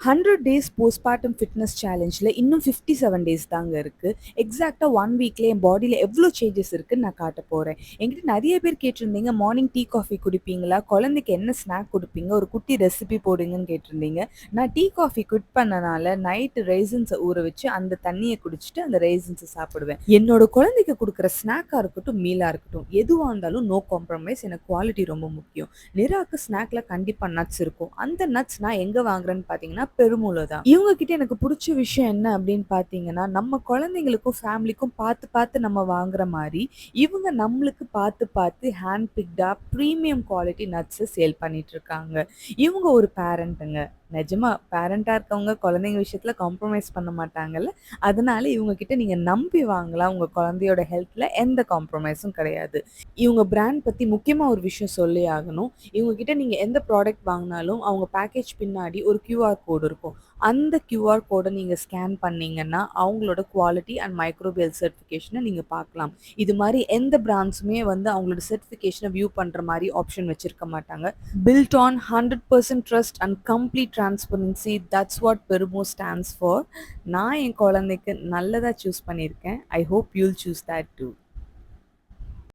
100 days postpartum fitness சேலஞ்சில் இன்னும் 57 days தாங்க இருக்குது. எக்ஸாக்டாக 1 வீக்ல என் பாடியில் எவ்வளோ சேஞ்சஸ் இருக்குன்னு நான் காட்ட போகிறேன். என்கிட்ட நிறைய பேர் கேட்டிருந்தீங்க, மார்னிங் டீ காஃபி குடிப்பீங்களா, குழந்தைக்கு என்ன ஸ்நாக் கொடுப்பீங்க, ஒரு குட்டி ரெசிபி போடுங்கன்னு கேட்டிருந்தீங்க. நான் டீ காஃபி குட் பண்ணனால நைட்டு ரைசன்ஸை ஊற வச்சு அந்த தண்ணியை குடிச்சிட்டு அந்த ரைசன்ஸை சாப்பிடுவேன். என்னோட குழந்தைக்கு கொடுக்குற ஸ்நாக்காக இருக்கட்டும், மீலாக இருக்கட்டும், எதுவாக இருந்தாலும் நோ காம்ப்ரமைஸ். எனக்கு குவாலிட்டி ரொம்ப முக்கியம். நிராக்கு ஸ்நாக்ல கண்டிப்பாக நட்ஸ் இருக்கும். அந்த நட்ஸ் நான் எங்கே வாங்குறேன்னு பார்த்தீங்கன்னா பெருமூல தான். இவங்க கிட்ட எனக்கு பிடிச்ச விஷயம் என்ன அப்படின்னு பார்த்தீங்கன்னா, நம்ம குழந்தைங்களுக்கும் ஃபேமிலிக்கும் பார்த்து பார்த்து நம்ம வாங்குற மாதிரி இவங்க நம்மளுக்கு பார்த்து பார்த்து ஹேண்ட் பிக்டா ப்ரீமியம் குவாலிட்டி நட்ஸை சேல் பண்ணிட்டு இருக்காங்க. இவங்க ஒரு பேரண்ட்டுங்க. நிஜமா பேரண்டா இருக்கவங்க குழந்தைங்க விஷயத்துல காம்ப்ரமைஸ் பண்ண மாட்டாங்கல்ல. அதனால இவங்க கிட்ட நீங்க நம்பி வாங்கலாம். உங்க குழந்தையோட ஹெல்த்ல எந்த காம்ப்ரமைஸும் கிடையாது. இவங்க பிராண்ட் பத்தி முக்கியமா ஒரு விஷயம் சொல்லி ஆகணும். இவங்க கிட்ட நீங்க எந்த ப்ராடக்ட் வாங்கினாலும் அவங்க பேக்கேஜ் பின்னாடி ஒரு QR கோடு இருக்கும். அந்த QR கோடை நீங்க ஸ்கேன் பண்ணீங்கன்னா அவங்களோட குவாலிட்டி அண்ட் மைக்ரோபியல் சர்டிஃபிகேஷனை நீங்க பார்க்கலாம். இது மாதிரி எந்த பிராண்ட்ஸுமே வந்து அவங்களோட சர்டிஃபிகேஷனை வியூ பண்ற மாதிரி ஆப்ஷன் வச்சிருக்க மாட்டாங்க. Built on 100% trust and complete transparency, that's what Perumo stands for. நான் என் குழந்தைக்கு நல்லதா சூஸ் பண்ணியிருக்கேன். I hope you'll choose that two.